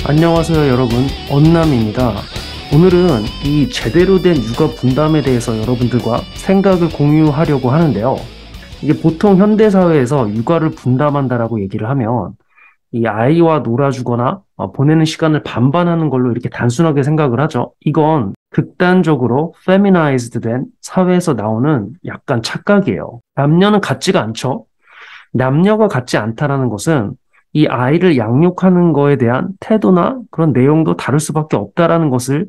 안녕하세요, 여러분. 언남입니다. 오늘은 이 제대로 된 육아 분담에 대해서 여러분들과 생각을 공유하려고 하는데요. 이게 보통 현대사회에서 육아를 분담한다라고 얘기를 하면 이 아이와 놀아주거나 보내는 시간을 반반하는 걸로 이렇게 단순하게 생각을 하죠. 이건 극단적으로 feminized 된 사회에서 나오는 약간 착각이에요. 남녀는 같지가 않죠. 남녀가 같지 않다라는 것은 이 아이를 양육하는 거에 대한 태도나 그런 내용도 다를 수밖에 없다라는 것을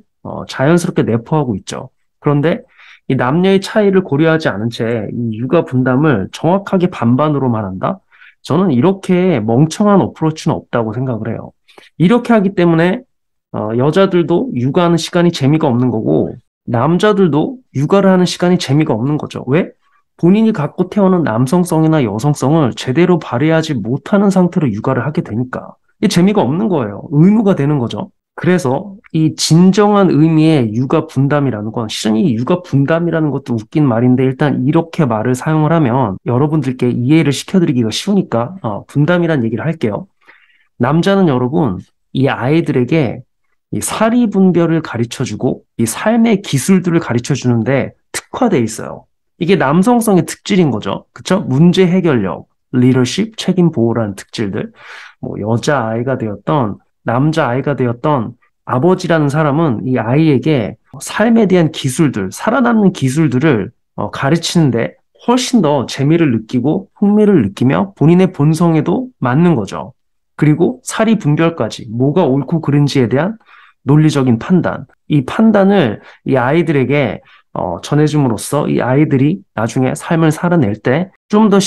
자연스럽게 내포하고 있죠. 그런데 이 남녀의 차이를 고려하지 않은 채 이 육아 분담을 정확하게 반반으로만 한다? 저는 이렇게 멍청한 어프로치는 없다고 생각을 해요. 이렇게 하기 때문에 여자들도 육아하는 시간이 재미가 없는 거고 남자들도 육아를 하는 시간이 재미가 없는 거죠. 왜? 본인이 갖고 태어난 남성성이나 여성성을 제대로 발휘하지 못하는 상태로 육아를 하게 되니까 이게 재미가 없는 거예요. 의무가 되는 거죠. 그래서 이 진정한 의미의 육아 분담이라는 건 실은 이 육아 분담이라는 것도 웃긴 말인데 일단 이렇게 말을 사용을 하면 여러분들께 이해를 시켜드리기가 쉬우니까 분담이란 얘기를 할게요. 남자는 여러분 이 아이들에게 이 사리 분별을 가르쳐주고 이 삶의 기술들을 가르쳐주는데 특화돼 있어요. 이게 남성성의 특질인 거죠. 그쵸? 문제 해결력, 리더십, 책임 보호라는 특질들. 뭐 여자아이가 되었던 남자아이가 되었던 아버지라는 사람은 이 아이에게 삶에 대한 기술들, 살아남는 기술들을 가르치는데 훨씬 더 재미를 느끼고 흥미를 느끼며 본인의 본성에도 맞는 거죠. 그리고 사리 분별까지 뭐가 옳고 그른지에 대한 논리적인 판단. 이 판단을 이 아이들에게 전해줌으로써 이 아이들이 나중에 삶을 살아낼 때 좀 더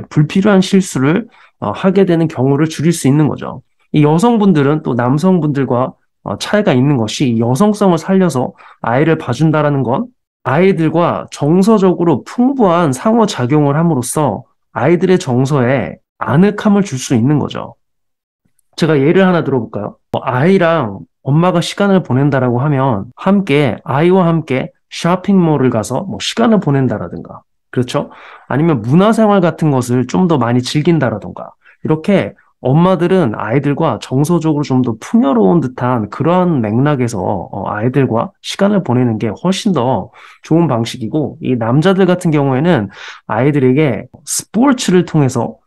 불필요한 실수를 하게 되는 경우를 줄일 수 있는 거죠. 이 여성분들은 또 남성분들과 차이가 있는 것이 여성성을 살려서 아이를 봐준다라는 건 아이들과 정서적으로 풍부한 상호작용을 함으로써 아이들의 정서에 아늑함을 줄 수 있는 거죠. 제가 예를 하나 들어볼까요? 아이랑 엄마가 시간을 보낸다라고 하면 아이와 함께 쇼핑몰을 가서 뭐 시간을 보낸다라든가, 그렇죠? 아니면 문화생활 같은 것을 좀 더 많이 즐긴다라든가, 이렇게 엄마들은 아이들과 정서적으로 좀 더 풍요로운 듯한 그러한 맥락에서 아이들과 시간을 보내는 게 훨씬 더 좋은 방식이고, 이 남자들 같은 경우에는 아이들에게 스포츠를 통해서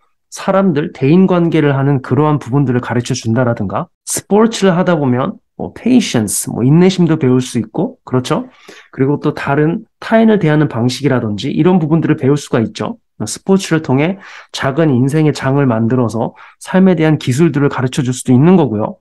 대인관계를 하는 그러한 부분들을 가르쳐 준다라든가, 스포츠를 하다 보면 patience, 인내심도 배울 수 있고, 그렇죠? 그리고 또 다른 타인을 대하는 방식이라든지 이런 부분들을 배울 수가 있죠. 스포츠를 통해 작은 인생의 장을 만들어서 삶에 대한 기술들을 가르쳐 줄 수도 있는 거고요.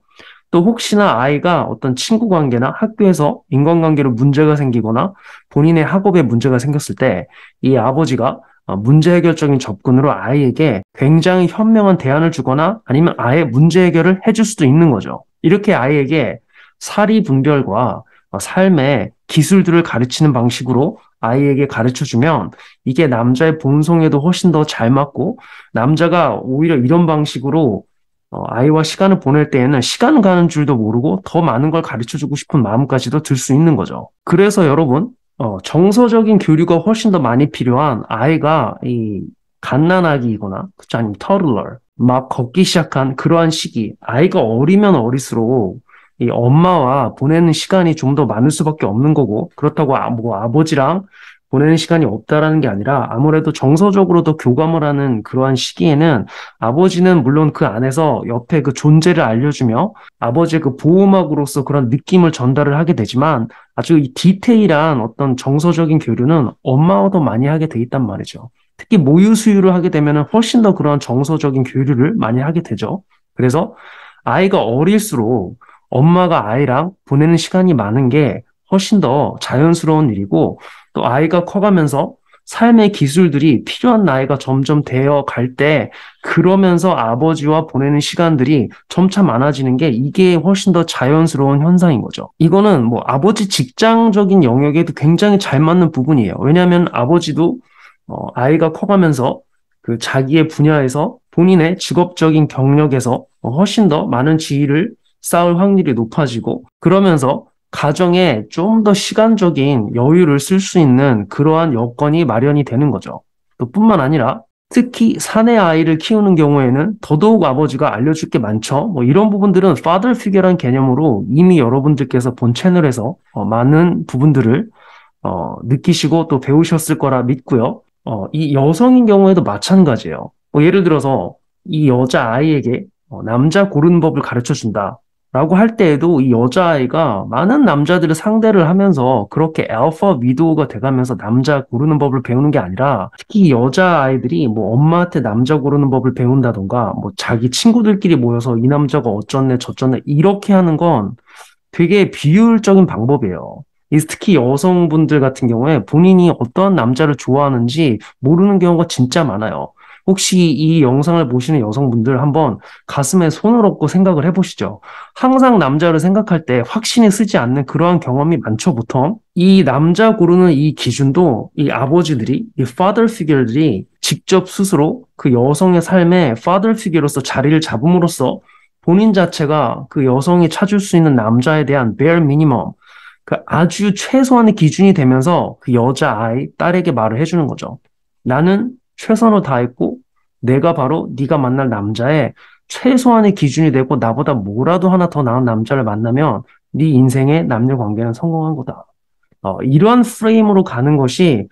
또 혹시나 아이가 어떤 친구 관계나 학교에서 인간관계로 문제가 생기거나 본인의 학업에 문제가 생겼을 때 이 아버지가 문제 해결적인 접근으로 아이에게 굉장히 현명한 대안을 주거나 아니면 아예 문제 해결을 해줄 수도 있는 거죠. 이렇게 아이에게 사리 분별과 삶의 기술들을 가르치는 방식으로 아이에게 가르쳐주면 이게 남자의 본성에도 훨씬 더 잘 맞고 남자가 오히려 이런 방식으로 아이와 시간을 보낼 때에는 시간 가는 줄도 모르고 더 많은 걸 가르쳐주고 싶은 마음까지도 들 수 있는 거죠. 그래서 여러분, 정서적인 교류가 훨씬 더 많이 필요한 아이가 이 갓난아기이거나, 그쵸, 아니면 터들러, 막 걷기 시작한 그러한 시기, 아이가 어리면 어릴수록 이 엄마와 보내는 시간이 좀 더 많을 수밖에 없는 거고, 그렇다고 아버지랑 보내는 시간이 없다라는 게 아니라 아무래도 정서적으로 더 교감을 하는 그러한 시기에는 아버지는 물론 그 안에서 옆에 그 존재를 알려주며 아버지의 그 보호막으로서 그런 느낌을 전달을 하게 되지만 아주 이 디테일한 어떤 정서적인 교류는 엄마와 더 많이 하게 돼 있단 말이죠. 특히 모유 수유를 하게 되면 훨씬 더 그런 정서적인 교류를 많이 하게 되죠. 그래서 아이가 어릴수록 엄마가 아이랑 보내는 시간이 많은 게 훨씬 더 자연스러운 일이고 또 아이가 커가면서 삶의 기술들이 필요한 나이가 점점 되어 갈 때 그러면서 아버지와 보내는 시간들이 점차 많아지는 게 이게 훨씬 더 자연스러운 현상인 거죠. 이거는 뭐 아버지 직장적인 영역에도 굉장히 잘 맞는 부분이에요. 왜냐하면 아버지도 아이가 커가면서 그 자기의 분야에서 본인의 직업적인 경력에서 훨씬 더 많은 지위를 쌓을 확률이 높아지고 그러면서 가정에 좀 더 시간적인 여유를 쓸 수 있는 그러한 여건이 마련이 되는 거죠. 또 뿐만 아니라 특히 사내 아이를 키우는 경우에는 더더욱 아버지가 알려줄 게 많죠. 뭐 이런 부분들은 father figure라는 개념으로 이미 여러분들께서 본 채널에서 많은 부분들을 느끼시고 또 배우셨을 거라 믿고요. 이 여성인 경우에도 마찬가지예요. 뭐 예를 들어서 이 여자아이에게 남자 고르는 법을 가르쳐 준다. 라고 할 때에도 이 여자아이가 많은 남자들을 상대를 하면서 그렇게 알파 위도우가 돼가면서 남자 고르는 법을 배우는 게 아니라 특히 여자아이들이 뭐 엄마한테 남자 고르는 법을 배운다던가 뭐 자기 친구들끼리 모여서 이 남자가 어쩌네 저쩌네 이렇게 하는 건 되게 비효율적인 방법이에요. 특히 여성분들 같은 경우에 본인이 어떤 남자를 좋아하는지 모르는 경우가 진짜 많아요. 혹시 이 영상을 보시는 여성분들 한번 가슴에 손을 얹고 생각을 해보시죠. 항상 남자를 생각할 때 확신이 쓰지 않는 그러한 경험이 많죠, 보통. 이 남자 고르는 이 기준도 이 아버지들이, 이 father figure들이 직접 스스로 그 여성의 삶에 father figure로서 자리를 잡음으로써 본인 자체가 그 여성이 찾을 수 있는 남자에 대한 bare minimum, 그 아주 최소한의 기준이 되면서 그 여자아이, 딸에게 말을 해주는 거죠. 나는 최선을 다했고 내가 바로 네가 만날 남자의 최소한의 기준이 되고 나보다 뭐라도 하나 더 나은 남자를 만나면 네 인생의 남녀 관계는 성공한 거다. 이러한 프레임으로 가는 것이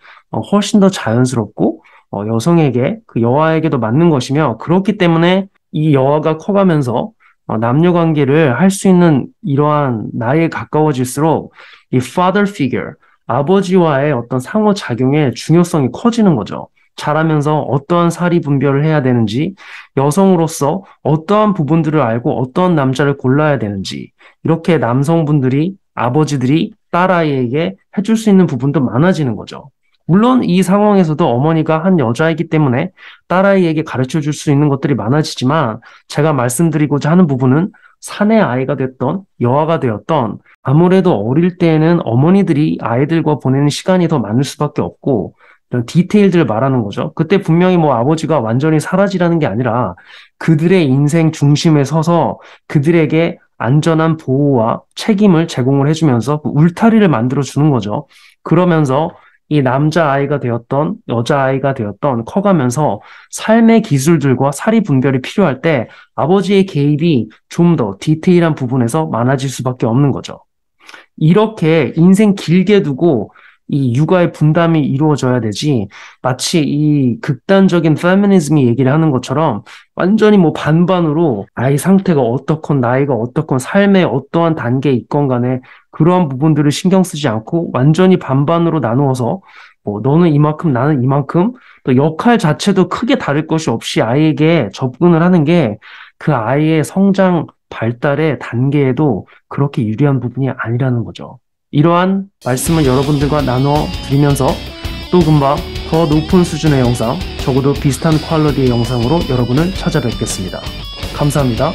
훨씬 더 자연스럽고 여성에게 그 여아에게도 맞는 것이며 그렇기 때문에 이 여아가 커가면서 남녀 관계를 할 수 있는 이러한 나이에 가까워질수록 이 father figure, 아버지와의 어떤 상호작용의 중요성이 커지는 거죠. 자라면서 어떠한 사리 분별을 해야 되는지, 여성으로서 어떠한 부분들을 알고 어떠한 남자를 골라야 되는지, 이렇게 남성분들이, 아버지들이 딸아이에게 해줄 수 있는 부분도 많아지는 거죠. 물론 이 상황에서도 어머니가 한 여자이기 때문에 딸아이에게 가르쳐 줄 수 있는 것들이 많아지지만 제가 말씀드리고자 하는 부분은 사내 아이가 됐던 여아가 되었던 아무래도 어릴 때에는 어머니들이 아이들과 보내는 시간이 더 많을 수밖에 없고 이런 디테일들을 말하는 거죠. 그때 분명히 뭐 아버지가 완전히 사라지라는 게 아니라 그들의 인생 중심에 서서 그들에게 안전한 보호와 책임을 제공을 해주면서 그 울타리를 만들어 주는 거죠. 그러면서 이 남자아이가 되었던 여자아이가 되었던 커가면서 삶의 기술들과 사리 분별이 필요할 때 아버지의 개입이 좀 더 디테일한 부분에서 많아질 수밖에 없는 거죠. 이렇게 인생 길게 두고 이 육아의 분담이 이루어져야 되지 마치 이 극단적인 페미니즘이 얘기를 하는 것처럼 완전히 뭐 반반으로 아이 상태가 어떻건 나이가 어떻건 삶의 어떠한 단계에 있건 간에 그러한 부분들을 신경 쓰지 않고 완전히 반반으로 나누어서 뭐 너는 이만큼 나는 이만큼 또 역할 자체도 크게 다를 것이 없이 아이에게 접근을 하는 게 그 아이의 성장 발달의 단계에도 그렇게 유리한 부분이 아니라는 거죠. 이러한 말씀을 여러분들과 나눠 드리면서 또 금방 더 높은 수준의 영상, 적어도 비슷한 퀄리티의 영상으로 여러분을 찾아뵙겠습니다. 감사합니다.